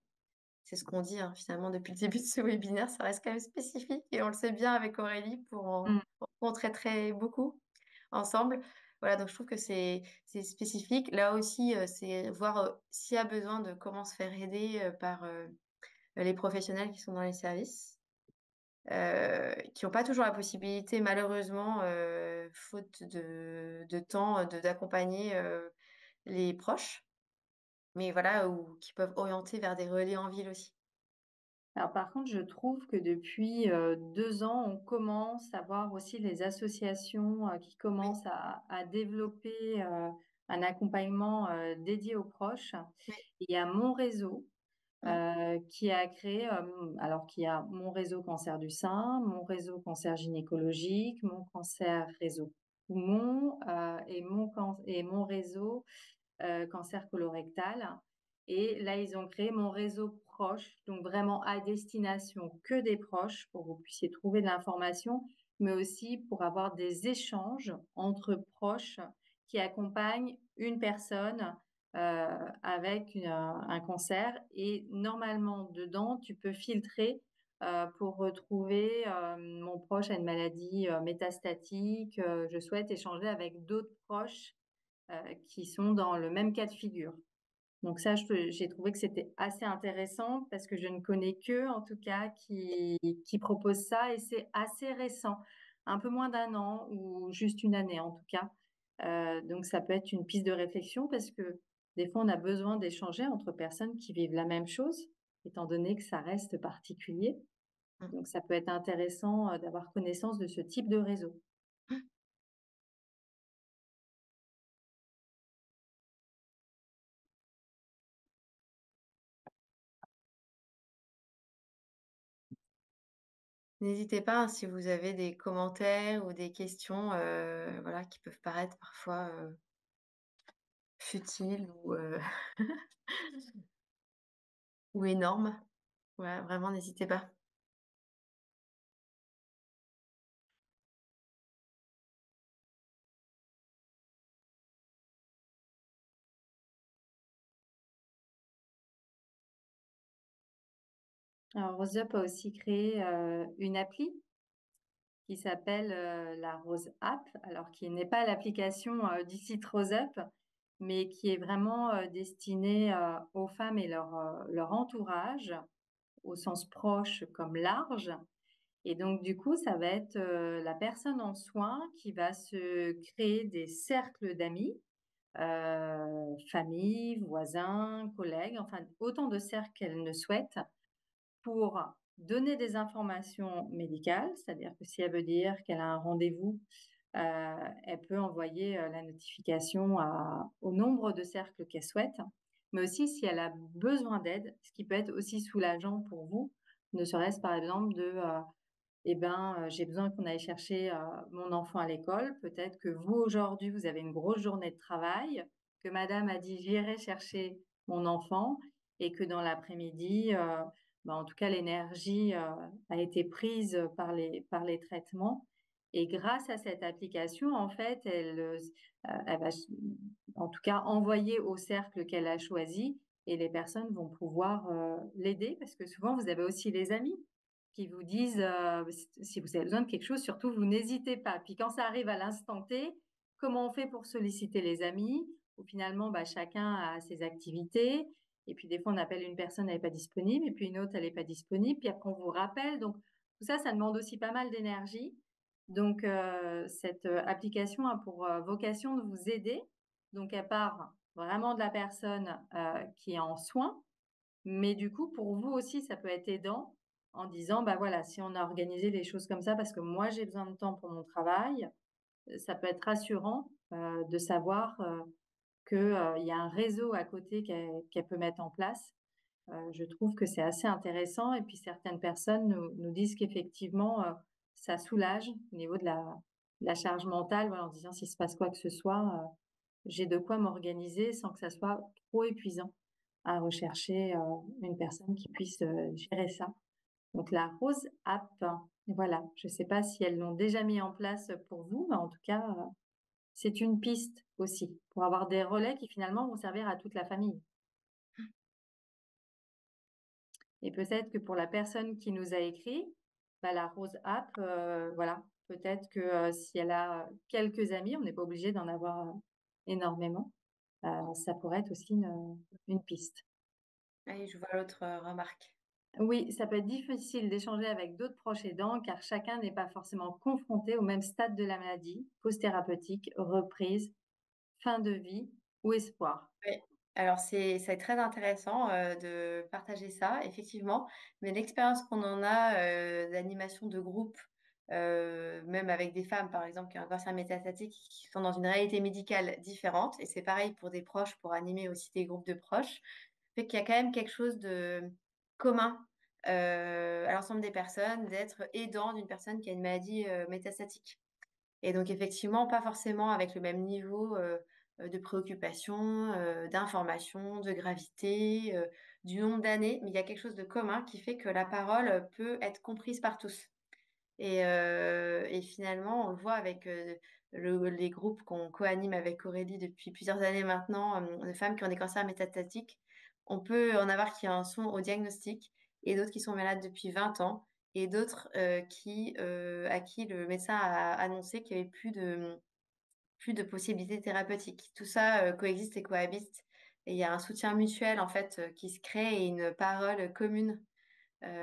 C'est ce qu'on dit, hein, finalement depuis le début de ce webinaire, ça reste quand même spécifique et on le sait bien avec Aurélie Mmh. pour qu'on traiterait beaucoup ensemble. Voilà, donc je trouve que c'est spécifique. Là aussi, c'est voir, s'il y a besoin de comment se faire aider, par, les professionnels qui sont dans les services, qui ont pas toujours la possibilité malheureusement, faute de temps, d'accompagner, les proches. Mais voilà, ou qui peuvent orienter vers des relais en ville aussi. Alors par contre, je trouve que depuis, 2 ans, on commence à voir aussi les associations, qui Oui, commencent à développer, un accompagnement, dédié aux proches. oui. Il y a Mon Réseau, Mmh. qui a créé, alors qui a Mon Réseau Cancer du sein, Mon Réseau Cancer gynécologique, Mon Cancer Réseau Poumon, et Mon Réseau cancer colorectal. Et là, ils ont créé mon réseau proche, donc vraiment à destination que des proches pour que vous puissiez trouver de l'information, mais aussi pour avoir des échanges entre proches qui accompagnent une personne avec un cancer. Et normalement, dedans, tu peux filtrer pour retrouver mon proche a une maladie métastatique. Je souhaite échanger avec d'autres proches qui sont dans le même cas de figure. Donc ça, j'ai trouvé que c'était assez intéressant parce que je ne connais que, en tout cas, qui propose ça et c'est assez récent, un peu moins d'un an ou juste une année en tout cas. Donc ça peut être une piste de réflexion parce que des fois on a besoin d'échanger entre personnes qui vivent la même chose, étant donné que ça reste particulier. Mmh. Donc ça peut être intéressant d'avoir connaissance de ce type de réseau. N'hésitez pas, hein, si vous avez des commentaires ou des questions, voilà, qui peuvent paraître parfois, futiles ou énormes. Ouais, vraiment n'hésitez pas. Alors RoseUp a aussi créé une appli qui s'appelle la Rose App, alors qui n'est pas l'application du site RoseUp, mais qui est vraiment destinée aux femmes et leur entourage, au sens proche comme large. Et donc, du coup, ça va être la personne en soins qui va se créer des cercles d'amis, famille, voisins, collègues, enfin, autant de cercles qu'elle ne souhaite pour donner des informations médicales, c'est-à-dire que si elle veut dire qu'elle a un rendez-vous, elle peut envoyer la notification au nombre de cercles qu'elle souhaite, mais aussi si elle a besoin d'aide, ce qui peut être aussi soulageant pour vous, ne serait-ce par exemple de eh ben, j'ai besoin qu'on aille chercher mon enfant à l'école. Peut-être que vous, aujourd'hui, vous avez une grosse journée de travail, que madame a dit j'irai chercher mon enfant et que dans l'après-midi, bah, en tout cas, l'énergie a été prise par les traitements. Et grâce à cette application, en fait, elle va, en tout cas, envoyer au cercle qu'elle a choisi et les personnes vont pouvoir l'aider parce que souvent, vous avez aussi les amis qui vous disent si vous avez besoin de quelque chose, surtout vous n'hésitez pas. Puis quand ça arrive à l'instant T, comment on fait pour solliciter les amis? Ou finalement, bah, chacun a ses activités. Et puis des fois, on appelle une personne, elle n'est pas disponible, et puis une autre, elle n'est pas disponible. Puis après, on vous rappelle. Donc tout ça, ça demande aussi pas mal d'énergie. Donc cette application a pour vocation de vous aider. Donc elle part vraiment de la personne qui est en soins, mais du coup, pour vous aussi, ça peut être aidant en disant, bah voilà, si on a organisé les choses comme ça, parce que moi, j'ai besoin de temps pour mon travail, ça peut être rassurant de savoir que, il y a un réseau à côté qu'elle peut mettre en place. Je trouve que c'est assez intéressant. Et puis certaines personnes nous disent qu'effectivement, ça soulage au niveau de la charge mentale, voilà, en disant s'il se passe quoi que ce soit, j'ai de quoi m'organiser sans que ça soit trop épuisant à rechercher une personne qui puisse gérer ça. Donc la Rose App, voilà. Je ne sais pas si elles l'ont déjà mis en place pour vous, mais en tout cas, c'est une piste aussi pour avoir des relais qui finalement vont servir à toute la famille. Et peut-être que pour la personne qui nous a écrit, bah, la Rose App, voilà, peut-être que si elle a quelques amis, on n'est pas obligé d'en avoir énormément, ça pourrait être aussi une piste. Oui, je vois l'autre, remarque. Oui, ça peut être difficile d'échanger avec d'autres proches aidants car chacun n'est pas forcément confronté au même stade de la maladie, pause thérapeutique, reprise, fin de vie ou espoir. Oui, alors c'est très intéressant, de partager ça, effectivement, mais l'expérience qu'on en a, d'animation de groupe, même avec des femmes, par exemple, qui ont un cancer métastatique, qui sont dans une réalité médicale différente et c'est pareil pour des proches, pour animer aussi des groupes de proches, fait qu'il y a quand même quelque chose de commun, à l'ensemble des personnes, d'être aidant d'une personne qui a une maladie, métastatique. Et donc effectivement, pas forcément avec le même niveau, de préoccupation, d'information, de gravité, du nombre d'années, mais il y a quelque chose de commun qui fait que la parole, peut être comprise par tous. Et finalement, on le voit avec, les groupes qu'on co-anime avec Aurélie depuis plusieurs années maintenant, de femmes qui ont des cancers métastatiques. On peut en avoir qui en sont au diagnostic et d'autres qui sont malades depuis 20 ans et d'autres à qui le médecin a annoncé qu'il n'y avait plus de possibilités thérapeutiques. Tout ça coexiste et cohabite. Et il y a un soutien mutuel en fait qui se crée et une parole commune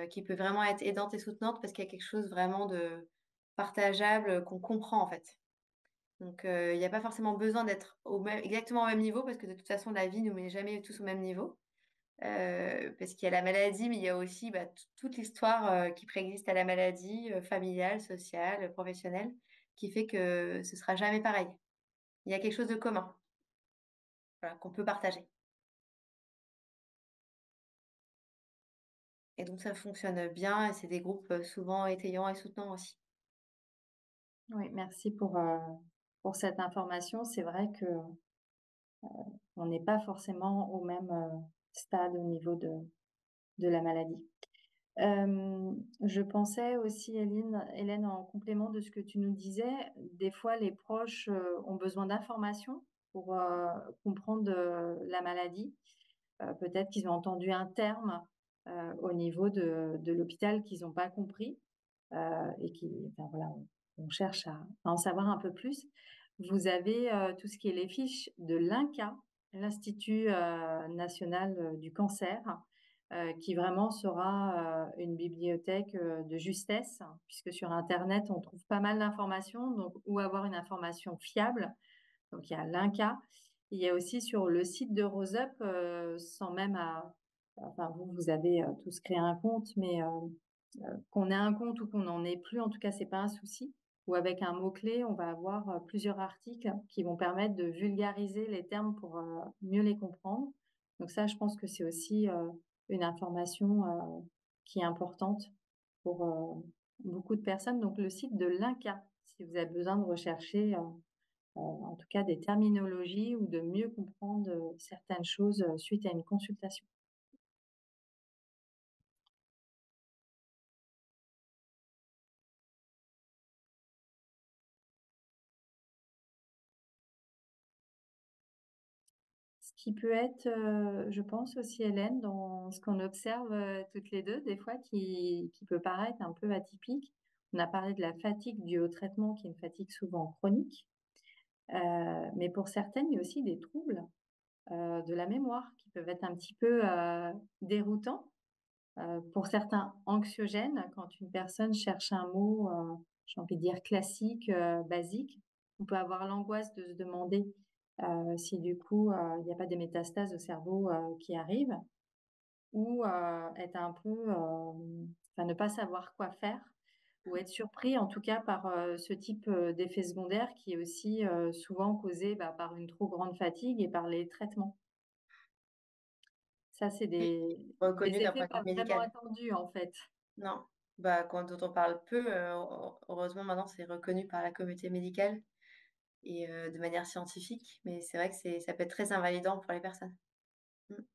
qui peut vraiment être aidante et soutenante parce qu'il y a quelque chose vraiment de partageable qu'on comprend en fait. Donc il n'y a pas forcément besoin d'être exactement au même niveau parce que de toute façon la vie nous met jamais tous au même niveau. Parce qu'il y a la maladie, mais il y a aussi toute l'histoire qui préexiste à la maladie, familiale, sociale, professionnelle, qui fait que ce sera jamais pareil. Il y a quelque chose de commun, voilà, qu'on peut partager. Et donc ça fonctionne bien et c'est des groupes souvent étayants et soutenants aussi. Oui, merci pour cette information. C'est vrai que on n'est pas forcément au même stade au niveau de la maladie. Je pensais aussi, Hélène, en complément de ce que tu nous disais, des fois les proches ont besoin d'informations pour comprendre la maladie. Peut-être qu'ils ont entendu un terme au niveau de l'hôpital qu'ils n'ont pas compris et enfin, voilà, on cherche à en savoir un peu plus. Vous avez tout ce qui est les fiches de l'INCa, l'Institut national du cancer, qui vraiment sera une bibliothèque de justesse, puisque sur Internet, on trouve pas mal d'informations, donc où avoir une information fiable. Donc il y a l'INCa. Il y a aussi sur le site de RoseUp, sans même enfin vous avez tous créé un compte, mais qu'on ait un compte ou qu'on n'en ait plus, en tout cas, c'est pas un souci. Ou avec un mot-clé, on va avoir plusieurs articles qui vont permettre de vulgariser les termes pour mieux les comprendre. Donc ça, je pense que c'est aussi une information qui est importante pour beaucoup de personnes. Donc le site de l'INCa, si vous avez besoin de rechercher en tout cas des terminologies ou de mieux comprendre certaines choses suite à une consultation. Ce qui peut être, je pense aussi, Hélène, dans ce qu'on observe toutes les deux, des fois, qui peut paraître un peu atypique. On a parlé de la fatigue due au traitement, qui est une fatigue souvent chronique. Mais pour certaines, il y a aussi des troubles de la mémoire qui peuvent être un petit peu déroutants. Pour certains, anxiogènes, quand une personne cherche un mot, j'ai envie de dire classique, basique, on peut avoir l'angoisse de se demander si du coup il n'y a pas des métastases au cerveau qui arrivent, ou être un peu, enfin ne pas savoir quoi faire, ou être surpris en tout cas par ce type d'effet secondaire qui est aussi souvent causé par une trop grande fatigue et par les traitements. Ça, c'est Oui, des reconnu d'un effets point de vue pas vraiment médical. attendus en fait. Non, dont on parle peu, heureusement maintenant c'est reconnu par la communauté médicale et de manière scientifique, mais c'est vrai que ça peut être très invalidant pour les personnes.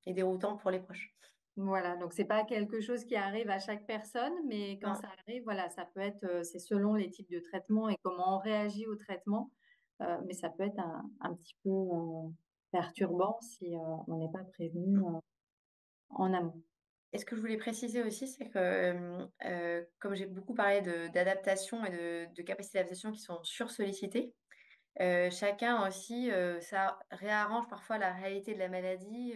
Et déroutant pour les proches. Voilà, donc c'est pas quelque chose qui arrive à chaque personne, mais quand Non. ça arrive, voilà, ça peut être, c'est selon les types de traitements et comment on réagit au traitement, mais ça peut être un petit peu perturbant si on n'est pas prévenu en amont. Et ce que je voulais préciser aussi, c'est que comme j'ai beaucoup parlé d'adaptation et de capacités d'adaptation qui sont sursollicitées, chacun aussi, ça réarrange parfois la réalité de la maladie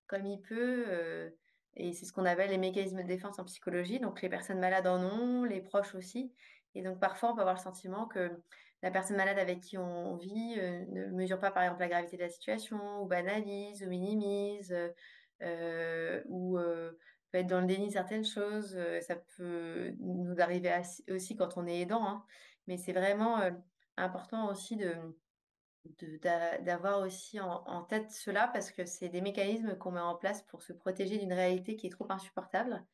comme il peut. Et c'est ce qu'on appelle les mécanismes de défense en psychologie. Donc les personnes malades en ont, les proches aussi. Et donc parfois, on peut avoir le sentiment que la personne malade avec qui on vit ne mesure pas, par exemple, la gravité de la situation, ou banalise, ou minimise, ou peut être dans le déni de certaines choses. Ça peut nous arriver aussi quand on est aidant, hein. Mais c'est vraiment important aussi d'avoir aussi en tête cela parce que c'est des mécanismes qu'on met en place pour se protéger d'une réalité qui est trop insupportable.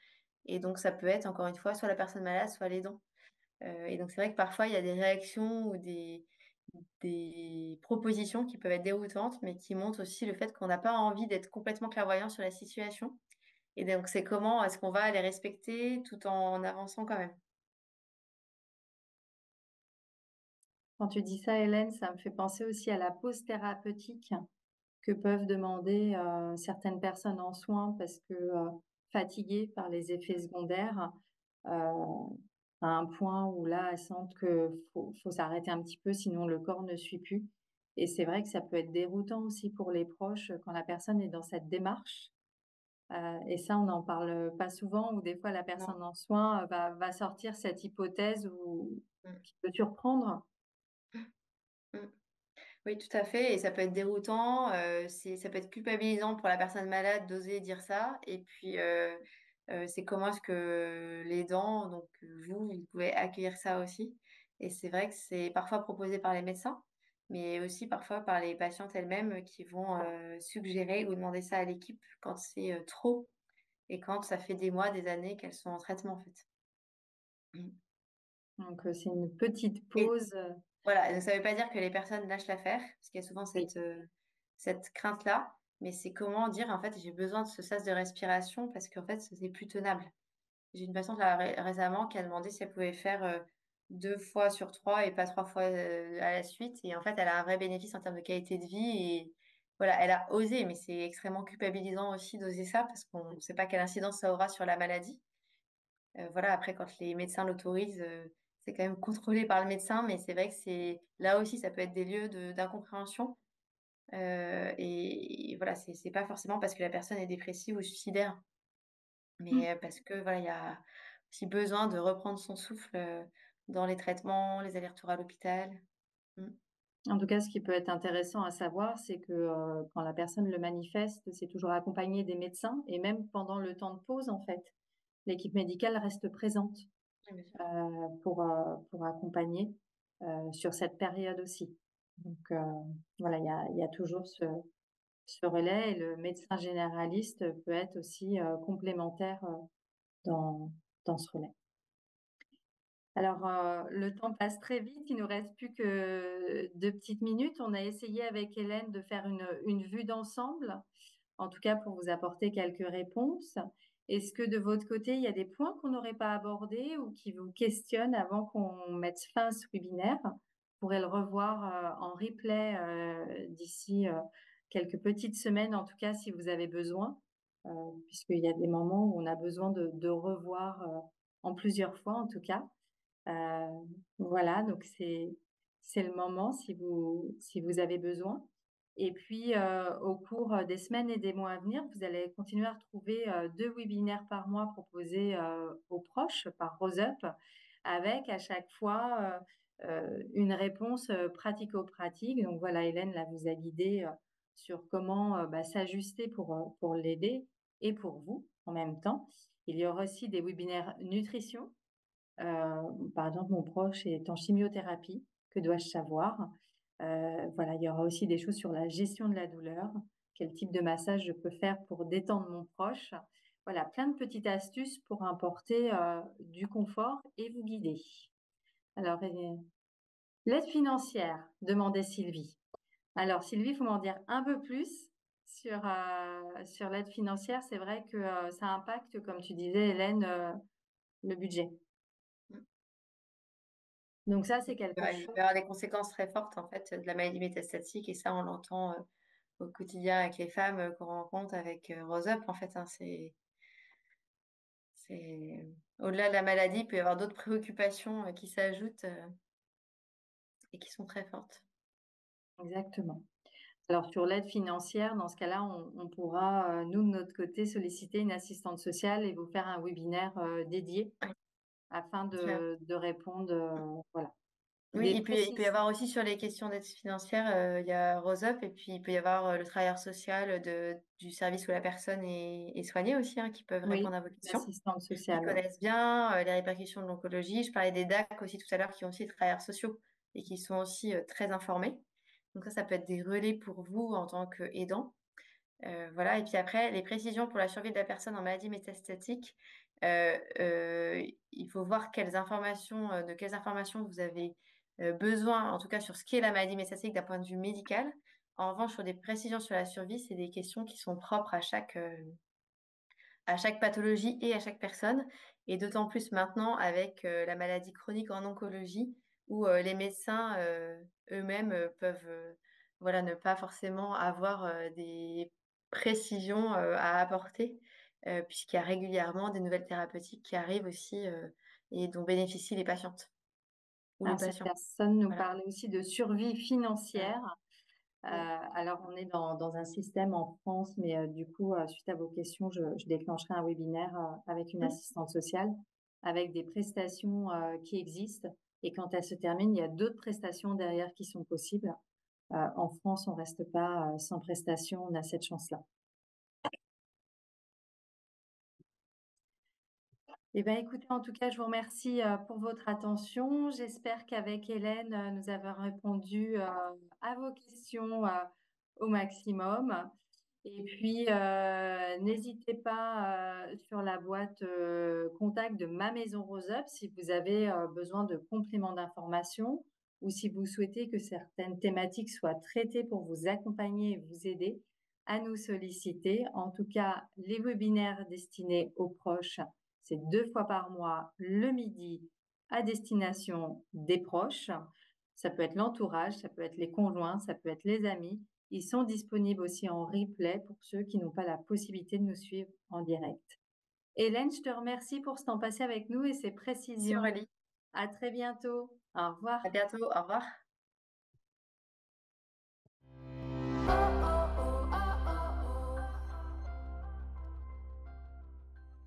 Et donc, ça peut être, encore une fois, soit la personne malade, soit l'aidant. Et donc, c'est vrai que parfois, il y a des réactions ou des propositions qui peuvent être déroutantes, mais qui montrent aussi le fait qu'on n'a pas envie d'être complètement clairvoyant sur la situation. Et donc, c'est comment est-ce qu'on va les respecter tout en avançant quand même. Quand tu dis ça, Hélène, ça me fait penser aussi à la pause thérapeutique que peuvent demander certaines personnes en soins parce que fatiguées par les effets secondaires, à un point où là, elles sentent que faut s'arrêter un petit peu, sinon le corps ne suit plus. Et c'est vrai que ça peut être déroutant aussi pour les proches quand la personne est dans cette démarche. Et ça, on n'en parle pas souvent, ou des fois la Non. personne en soins va sortir cette hypothèse ou Mm. qui peut surprendre. Mm. Oui, tout à fait. Et ça peut être déroutant, ça peut être culpabilisant pour la personne malade d'oser dire ça. Et puis, c'est comment est-ce que l'aidant, donc vous pouvez accueillir ça aussi. Et c'est vrai que c'est parfois proposé par les médecins, mais aussi parfois par les patientes elles-mêmes qui vont suggérer ou demander ça à l'équipe quand c'est trop et quand ça fait des mois, des années qu'elles sont en traitement, en fait. Mm. Donc, c'est une petite Et pause. voilà, donc ça ne veut pas dire que les personnes lâchent l'affaire, parce qu'il y a souvent Oui. cette crainte-là, mais c'est comment dire, en fait, j'ai besoin de ce sas de respiration parce qu'en fait, ce n'est plus tenable. J'ai une patiente là, récemment qui a demandé si elle pouvait faire 2 fois sur 3 et pas 3 fois à la suite. Et en fait, elle a un vrai bénéfice en termes de qualité de vie. Et voilà, elle a osé, mais c'est extrêmement culpabilisant aussi d'oser ça parce qu'on ne sait pas quelle incidence ça aura sur la maladie. Voilà, après, quand les médecins l'autorisent, c'est quand même contrôlé par le médecin, mais c'est vrai que c'est là aussi, ça peut être des lieux d'incompréhension. Et voilà, c'est pas forcément parce que la personne est dépressive ou suicidaire, Mmh. mais parce que voilà, il y a aussi besoin de reprendre son souffle dans les traitements, les allers-retours à l'hôpital. Mm. En tout cas, ce qui peut être intéressant à savoir, c'est que, quand la personne le manifeste, c'est toujours accompagné des médecins et même pendant le temps de pause, en fait, l'équipe médicale reste présente, Oui, bien sûr. pour accompagner, sur cette période aussi. Donc, voilà, il y a toujours ce relais et le médecin généraliste peut être aussi, complémentaire, dans ce relais. Alors, le temps passe très vite, il nous reste plus que 2 petites minutes. On a essayé avec Hélène de faire une vue d'ensemble, en tout cas pour vous apporter quelques réponses. Est-ce que de votre côté, il y a des points qu'on n'aurait pas abordés ou qui vous questionnent avant qu'on mette fin à ce webinaire? Vous pourrez le revoir, en replay, d'ici, quelques petites semaines, en tout cas si vous avez besoin, heu, puisqu'il y a des moments où on a besoin de revoir, en plusieurs fois en tout cas. Voilà, donc c'est le moment si vous avez besoin. Et puis, au cours, des semaines et des mois à venir, vous allez continuer à retrouver, 2 webinaires par mois proposés, aux proches par RoseUp, avec à chaque fois, une réponse, pratico-pratique. Donc voilà, Hélène là vous a guidé, sur comment, s'ajuster pour l'aider et pour vous en même temps. Il y aura aussi des webinaires nutrition. Par exemple, mon proche est en chimiothérapie, que dois-je savoir? Voilà, il y aura aussi des choses sur la gestion de la douleur, quel type de massage je peux faire pour détendre mon proche. Voilà, plein de petites astuces pour apporter, du confort et vous guider. Alors, l'aide financière, demandait Sylvie. Alors Sylvie, il faut m'en dire un peu plus sur l'aide financière. C'est vrai que, ça impacte, comme tu disais Hélène, le budget. Mm. Donc ça, c'est Il quelque peut y chose. avoir des conséquences très fortes en fait de la maladie métastatique et ça on l'entend au quotidien avec les femmes qu'on rencontre avec Rose Up en fait, hein, c'est au-delà de la maladie, il peut y avoir d'autres préoccupations qui s'ajoutent et qui sont très fortes. Exactement. Alors sur l'aide financière, dans ce cas-là, on pourra, nous de notre côté, solliciter une assistante sociale et vous faire un webinaire, dédié Ouais, afin bien. de répondre, voilà. Oui, Des et puis il peut y précisions. avoir aussi sur les questions d'aide financière, il y a Rose Up et puis il peut y avoir le travailleur social du service où la personne est soignée aussi, hein, qui peuvent Oui, répondre à vos questions, l'assistante qui sociale, ouais. connaissent bien les répercussions de l'oncologie. Je parlais des DAC aussi tout à l'heure, qui ont aussi des travailleurs sociaux et qui sont aussi très informés. Donc ça peut être des relais pour vous en tant qu'aidant. Voilà, et puis après, les précisions pour la survie de la personne en maladie métastatique, il faut voir de quelles informations vous avez besoin, en tout cas sur ce qu'est la maladie métastatique d'un point de vue médical. En revanche, sur des précisions sur la survie, c'est des questions qui sont propres à chaque pathologie et à chaque personne. Et d'autant plus maintenant avec la maladie chronique en oncologie, où les médecins eux-mêmes peuvent voilà, ne pas forcément avoir des précisions à apporter, puisqu'il y a régulièrement des nouvelles thérapeutiques qui arrivent aussi et dont bénéficient les patientes ou les Alors cette patients. personne nous Voilà. parlait aussi de survie Mmh. financière. Oui. Alors on est dans un système en France, mais du coup, suite à vos questions, je déclencherai un webinaire, avec une Mmh. assistante sociale, avec des prestations, qui existent et quand elles se terminent, il y a d'autres prestations derrière qui sont possibles. En France, on reste pas, sans prestation, on a cette chance-là. Eh ben, écoutez, en tout cas, je vous remercie, pour votre attention. J'espère qu'avec Hélène, nous avons répondu, à vos questions, au maximum. Et puis, n'hésitez pas, sur la boîte, contact de Ma Maison Rose Up si vous avez, besoin de compléments d'information ou si vous souhaitez que certaines thématiques soient traitées pour vous accompagner et vous aider, à nous solliciter. En tout cas, les webinaires destinés aux proches, c'est 2 fois par mois, le midi, à destination des proches. Ça peut être l'entourage, ça peut être les conjoints, ça peut être les amis. Ils sont disponibles aussi en replay pour ceux qui n'ont pas la possibilité de nous suivre en direct. Hélène, je te remercie pour ce temps passé avec nous et ces Merci précisions. Aurélie. À très bientôt. Au revoir. À bientôt. Au revoir.